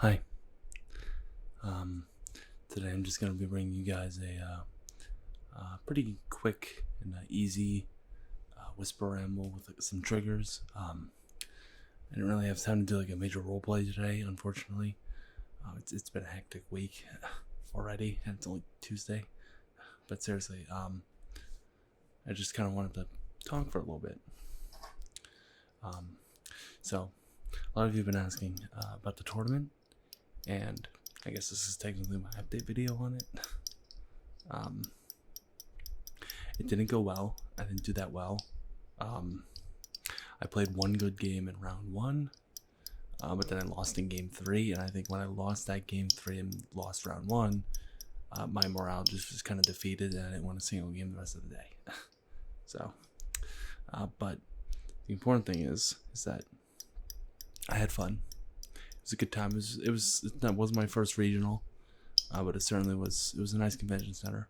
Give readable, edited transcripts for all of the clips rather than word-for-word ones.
Hi. Um, Today I'm just going to be bringing you guys a pretty quick and easy whisper ramble with some triggers. I didn't really have time to do like a major role play today, unfortunately. It's been a hectic week already, and it's only Tuesday. But seriously, I just kind of wanted to talk for a little bit. Um, so, a lot of you have been asking about the tournament, and I guess this is technically my update video on it. Um, it didn't go well. I didn't do that well. I played one good game in round one, but then I lost in game three. And I think when I lost that game three and lost round one, my morale just was kind of defeated, and I didn't want a single game the rest of the day. So, but the important thing is that I had fun. It was a good time. That was my first regional, but it certainly was. It was a nice convention center.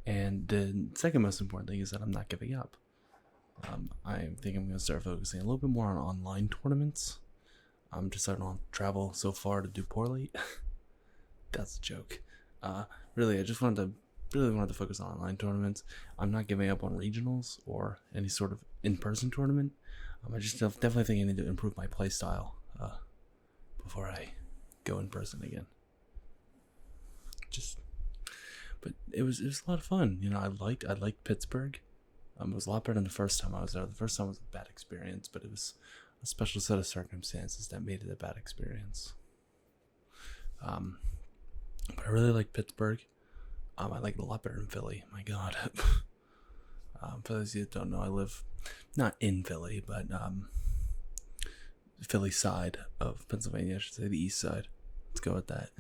And the second most important thing is that I'm not giving up. I think I'm going to start focusing a little bit more on online tournaments. Just so I don't have to travel so far to do poorly. That's a joke. Really, I just wanted to focus on online tournaments. I'm not giving up on regionals or any sort of in-person tournament. I just definitely think I need to improve my play style before I go in person again. But it was a lot of fun. You know, I liked Pittsburgh. It was a lot better than the first time I was there. The first time was a bad experience, but it was a special set of circumstances that made it a bad experience. But I really like Pittsburgh. I like it a lot better than Philly. My God. For those of you that don't know, I live not in Philly, but Philly side of Pennsylvania. I should say the east side. Let's go with that.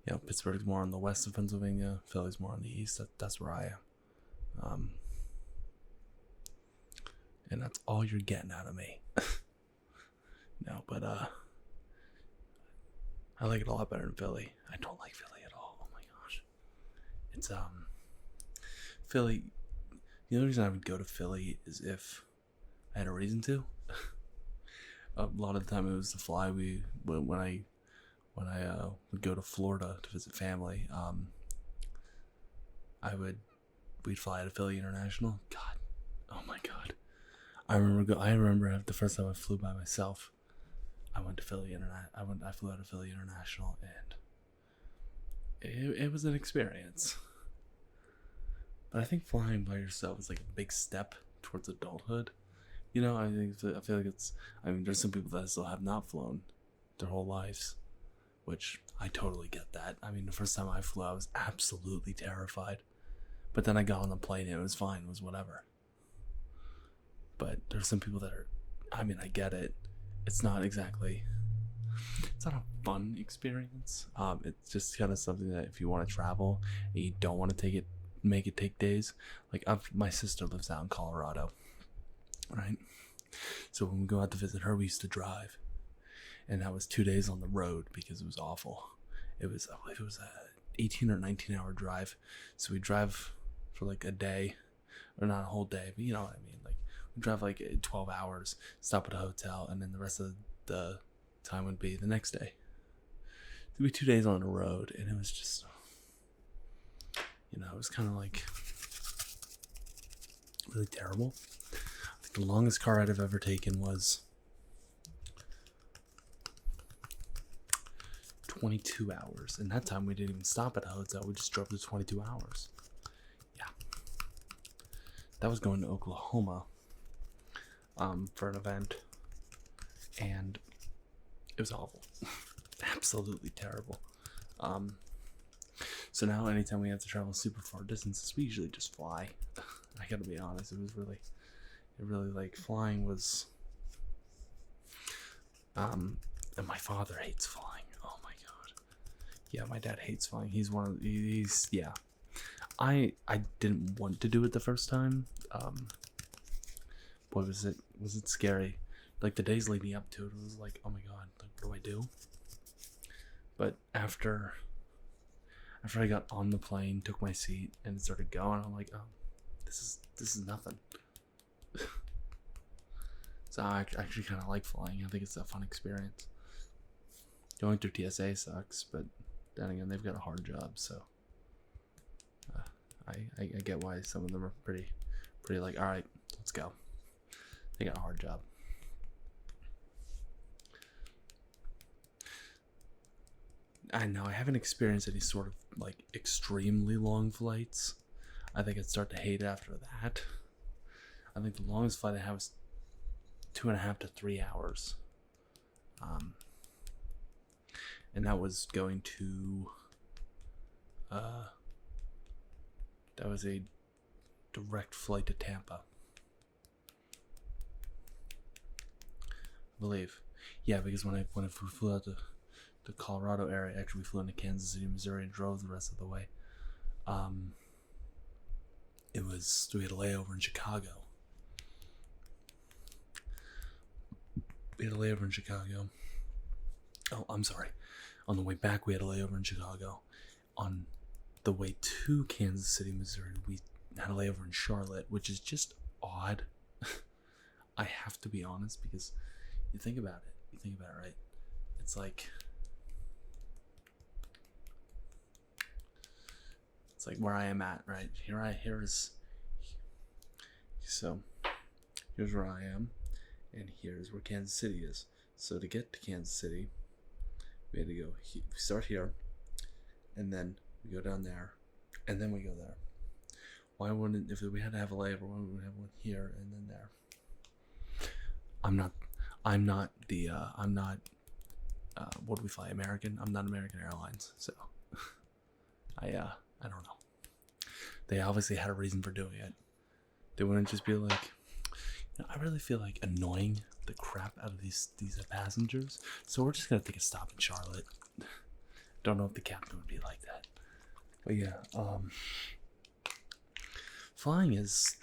You know, Pittsburgh's more on the west of Pennsylvania. Philly's more on the east. That's where I am. And that's all you're getting out of me. No, but I like it a lot better than Philly. I don't like Philly at all. Oh my gosh. It's Philly. The only reason I would go to Philly is if I had a reason to. A lot of the time it was to fly. When I would go to Florida to visit family, we'd fly to Philly International. God, oh my God, I remember the first time I flew by myself. I flew out of Philly International, and it was an experience. But I think flying by yourself is like a big step towards adulthood. You know, I feel like it's. I mean, there's some people that still have not flown their whole lives, which I totally get that. I mean, the first time I flew, I was absolutely terrified. But then I got on the plane and it was fine. It was whatever. But there's some people that are, I mean, I get it. It's not a fun experience. It's just kind of something that if you want to travel and you don't want to make it take days. Like my sister lives out in Colorado, right? So when we go out to visit her, we used to drive. And that was 2 days on the road because it was awful. I believe it was a 18 or 19 hour drive. So we drive for like a day, or not a whole day, but you know what I mean. Like we drive like 12 hours, stop at a hotel, and then the rest of the time would be the next day. It'd be 2 days on the road, and it was just, you know, it was kind of like really terrible. I think the longest car ride I've ever taken was 22 hours, and that time we didn't even stop at a hotel. We just drove to 22 hours. Yeah, that was going to Oklahoma for an event, and it was awful. Absolutely terrible. So now anytime we have to travel super far distances, we usually just fly. I gotta be honest, it really like flying was and my father hates flying. Oh my God. Yeah, my dad hates flying. He's yeah. I didn't want to do it the first time. Boy, was it scary. Like the days leading up to it, was like, oh my God, like what do I do? But after I got on the plane, took my seat, and started going, I'm like, oh, this is nothing. So I actually kind of like flying. I think it's a fun experience. Going through TSA sucks, but then again, they've got a hard job, so I get why some of them are pretty like, all right, let's go. They got a hard job. I know I haven't experienced any sort of like extremely long flights. I think I'd start to hate it after that. I think the longest flight I had was 2.5 to 3 hours. And that was going to that was a direct flight to Tampa, I believe. Yeah, because when we flew out to the Colorado area, actually we flew into Kansas City, Missouri, and drove the rest of the way. We had a layover in Chicago. Oh, I'm sorry. On the way back, we had a layover in Chicago. On the way to Kansas City, Missouri, we had a layover in Charlotte, which is just odd. I have to be honest, because you think about it, right? It's like where I am at, right? So here's where I am, and here's where Kansas City is. So to get to Kansas City, we had to go. We start here, and then we go down there, and then we go there. Why wouldn't, if we had to have a layover, why wouldn't we have one here and then there? I'm not what do we fly, American? I'm not American Airlines, so I don't know. They obviously had a reason for doing it. They wouldn't just be like, I really feel like annoying the crap out of these passengers, so we're just gonna take a stop in Charlotte. Don't know if the captain would be like that, but yeah, flying is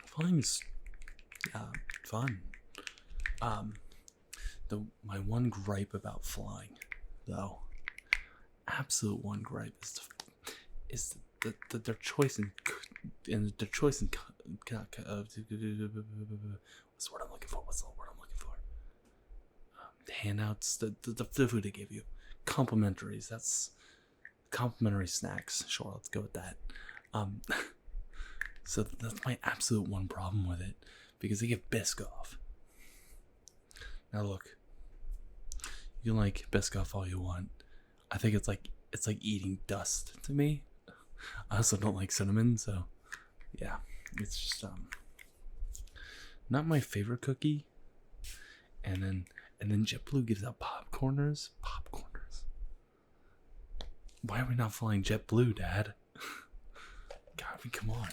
fun. My one gripe about flying, though, absolute one gripe, is their choice in what's the word I'm looking for? The handouts, the food they give you, complimentaries. That's complimentary snacks. Sure, let's go with that. So that's my absolute one problem with it, because they give Biscoff. Now look, you can like Biscoff all you want. I think it's like eating dust to me. I also don't like cinnamon, so yeah, it's just not my favorite cookie. And then JetBlue gives out popcorners. Why are we not flying JetBlue, Dad? God, come on.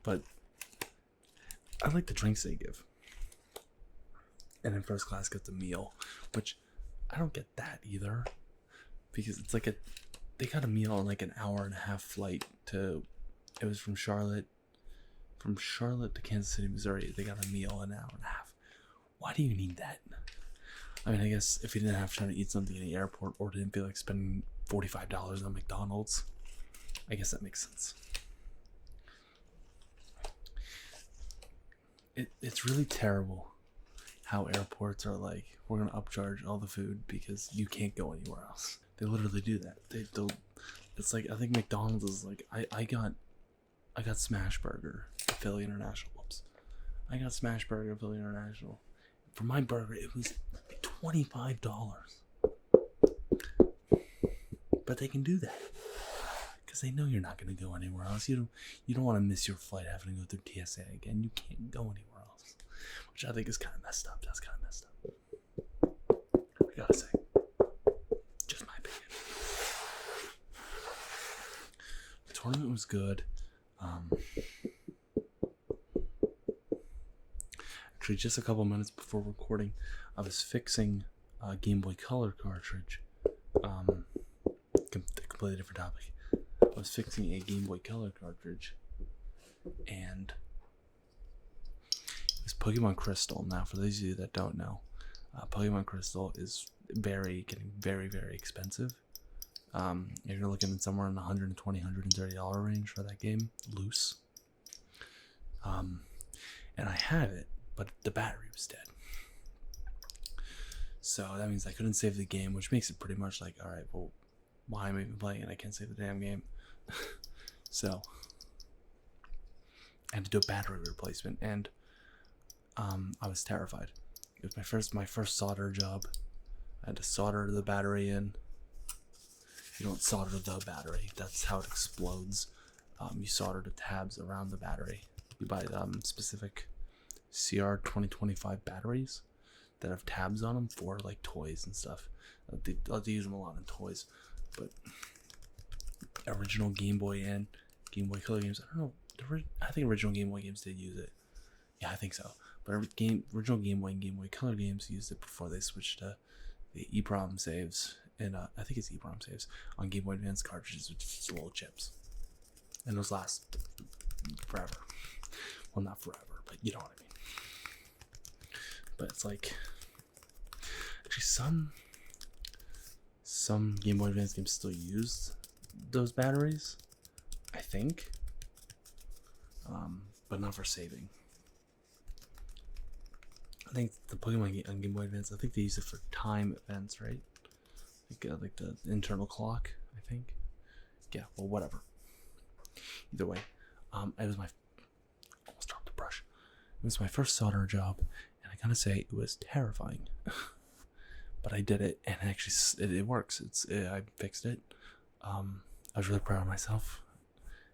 But I like the drinks they give. And then first class gets a meal, which I don't get that either, because it's like they got a meal on like an 1.5-hour flight to, it was from Charlotte to Kansas City, Missouri. They got a meal in an 1.5 hours. Why do you need that? I mean, I guess if you didn't have time to eat something in the airport, or didn't feel like spending $45 on McDonald's, I guess that makes sense. It's really terrible how airports are like, we're gonna upcharge all the food because you can't go anywhere else. They literally do that. It's like, I think McDonald's is like, I got Smash Burger at Philly International. Whoops. I got Smash Burger at Philly International. For my burger, it was $25. But they can do that because they know you're not going to go anywhere else. You don't want to miss your flight having to go through TSA again. You can't go anywhere else, which I think is kind of messed up. That's kind of messed up, I gotta say. Just my opinion. The tournament was good. Actually, just a couple minutes before recording, I was fixing a Game Boy Color cartridge. Completely different topic. I was fixing a Game Boy Color cartridge, and it's Pokemon Crystal. Now, for those of you that don't know, Pokemon Crystal is getting very, very expensive. You're looking at somewhere in the $120, $130 range for that game, loose. And I had it, but the battery was dead. So that means I couldn't save the game, which makes it pretty much like, all right, well, why am I even playing it? I can't save the damn game. So I had to do a battery replacement, and I was terrified. It was my first solder job. I had to solder the battery in. You don't solder the battery. That's how it explodes. You solder the tabs around the battery. You buy specific CR 2025 batteries that have tabs on them for like toys and stuff. They use them a lot in toys, but original Game Boy and Game Boy Color games, I don't know. I think original Game Boy games did use it. Yeah, I think so. But original Game Boy and Game Boy Color games used it before they switched to the EEPROM saves, and I think it's EEPROM saves on Game Boy Advance cartridges with just little chips, and those last forever. Well, not forever, but you know what I mean. But it's like, actually, some Game Boy Advance games still use those batteries, I think, but not for saving. I think the Pokemon on Game Boy Advance, I think they use it for time events, right? Like the internal clock, I think. Yeah, well, whatever. Either way, it was my almost dropped the brush. It was my first solder job, and I gotta say it was terrifying. But I did it, and actually it works. I fixed it. I was really proud of myself.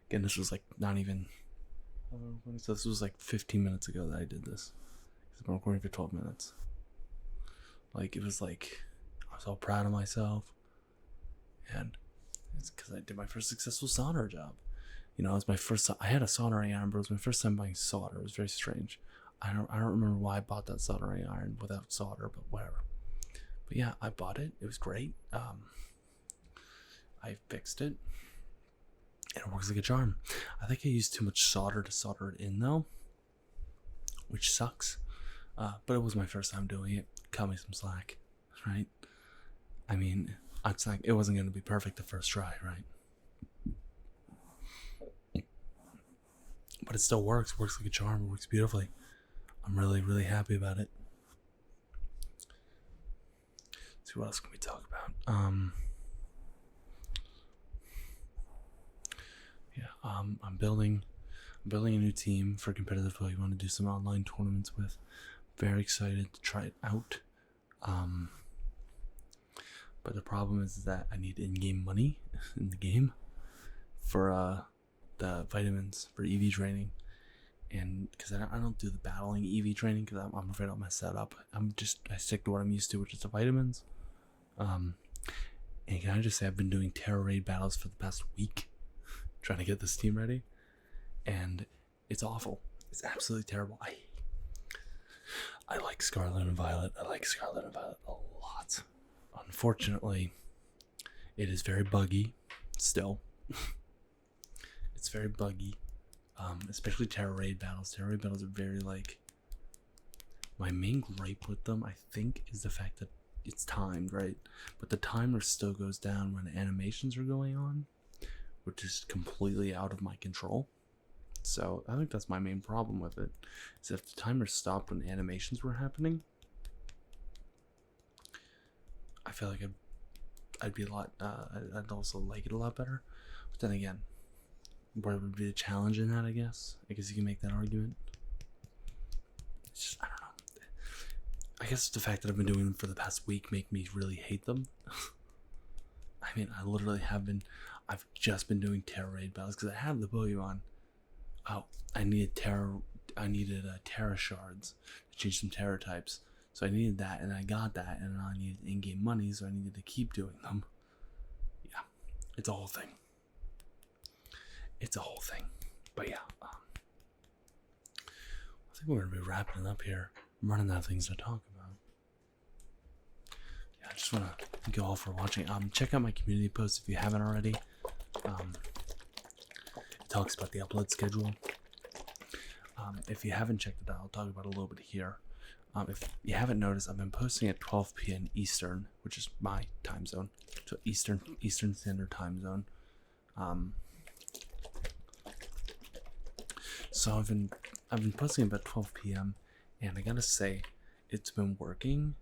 Again, this was like not even. So this was like 15 minutes ago that I did this. I've been recording for 12 minutes. Like, it was like, I was all proud of myself. And it's because I did my first successful solder job. You know, it was my first, I had a soldering iron, but it was my first time buying solder. It was very strange. I don't remember why I bought that soldering iron without solder, but whatever. But yeah, I bought it. It was great. I fixed it. And it works like a charm. I think I used too much solder to solder it in, though, which sucks. But it was my first time doing it. Cut me some slack, right? I mean, it's like it wasn't going to be perfect the first try, right? But it still works. Works like a charm. It works beautifully. I'm really, really happy about it. Let's see, what else can we talk about? I'm building a new team for competitive play. I want to do some online tournaments with. Very excited to try it out. But the problem is that I need in-game money in the game for the vitamins for EV training, and because I don't do the battling EV training because I'm afraid I'll mess that up. I stick to what I'm used to, which is the vitamins. And can I just say I've been doing Terra Raid battles for the past week, trying to get this team ready, and it's awful. It's absolutely terrible. I like Scarlet and Violet. I like Scarlet and Violet a lot. Unfortunately, it is very buggy still. It's very buggy. Especially Terra Raid battles. Terra Raid battles are very like... My main gripe with them, I think, is the fact that it's timed, right? But the timer still goes down when animations are going on, which is completely out of my control. So I think that's my main problem with it, is if the timer stopped when animations were happening, I feel like I'd be a lot, I'd also like it a lot better. But then again, where would be the challenge in that, I guess you can make that argument. It's just, I don't know. I guess the fact that I've been doing them for the past week make me really hate them. I mean, I literally I've just been doing Terra Raid battles because I have the Pokemon. Oh, I needed Terra shards to change some Terra types. So I needed that, and I got that, and I needed in-game money, so I needed to keep doing them. Yeah, it's a whole thing. But yeah, I think we're gonna be wrapping it up here. I'm running out of things to talk about. Yeah, I just want to thank you all for watching. Check out my community post if you haven't already. Talks about the upload schedule. If you haven't checked it out, I'll talk about it a little bit here. If you haven't noticed, I've been posting at 12 p.m. Eastern, which is my time zone, so Eastern Standard Time Zone. So I've been posting about 12 p.m. and I gotta say, it's been working,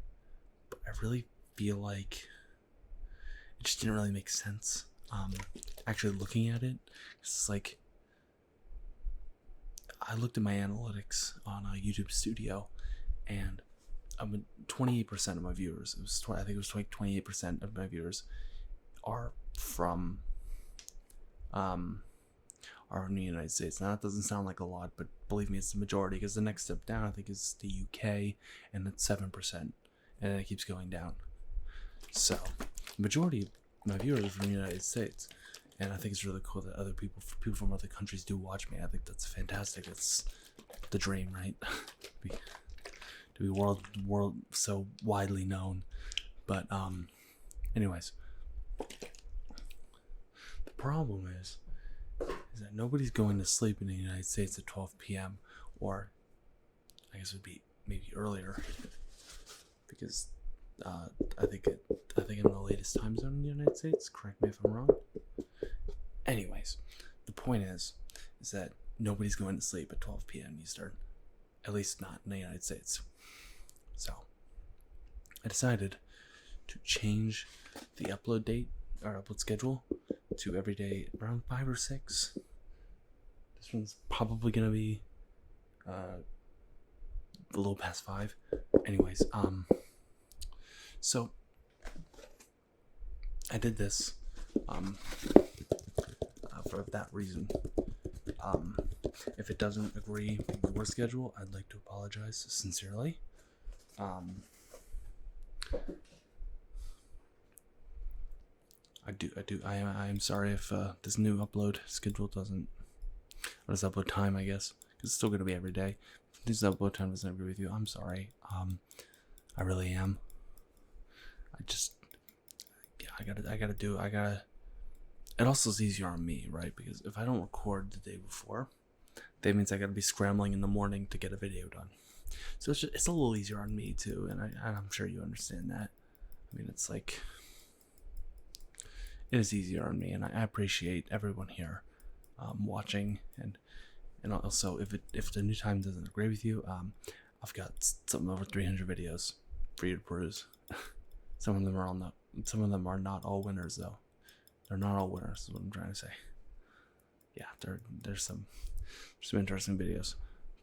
but I really feel like it just didn't really make sense. Actually looking at it, it's like I looked at my analytics on YouTube Studio, and 28% of my viewers. I think it was 28% of my viewers are from are in the United States. Now that doesn't sound like a lot, but believe me, it's the majority. Because the next step down, I think, is the UK, and it's 7%, and then it keeps going down. So the majority of my viewers are from the United States, and I think it's really cool that other people from other countries do watch me. I think that's fantastic. It's the dream, right? to be world so widely known. But anyways, the problem is that nobody's going to sleep in the United States at 12 p.m. or I guess it would be maybe earlier, because I think I'm the latest time zone in the United States. Correct me if I'm wrong. Anyways, the point is that nobody's going to sleep at 12 p.m. Eastern, at least not in the United States. So I decided to change the upload date or upload schedule to every day around 5 or 6. This one's probably gonna be a little past 5. Anyways, so I did this for that reason. If it doesn't agree with your schedule, I'd like to apologize sincerely. I am sorry if this new upload schedule doesn't, or this upload time, I guess, because it's still going to be every day. If this upload time doesn't agree with you, I'm sorry. I really am. I gotta. It also is easier on me, right? Because if I don't record the day before, that means I gotta be scrambling in the morning to get a video done. So it's a little easier on me too, and I'm sure you understand that. I mean, it's like, it is easier on me, and I appreciate everyone here watching, and also if the new time doesn't agree with you, I've got something over 300 videos for you to peruse. Some of them are not all winners though. They're not all winners, is what I'm trying to say. Yeah, there's some interesting videos,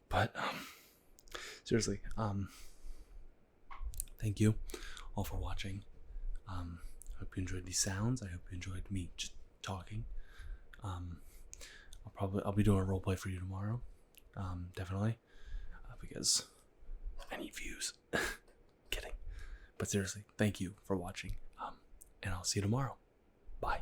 but seriously, thank you all for watching. I hope you enjoyed these sounds. I hope you enjoyed me just talking. I'll be doing a role play for you tomorrow, definitely, because I need views. Kidding, but seriously, thank you for watching, and I'll see you tomorrow. Bye.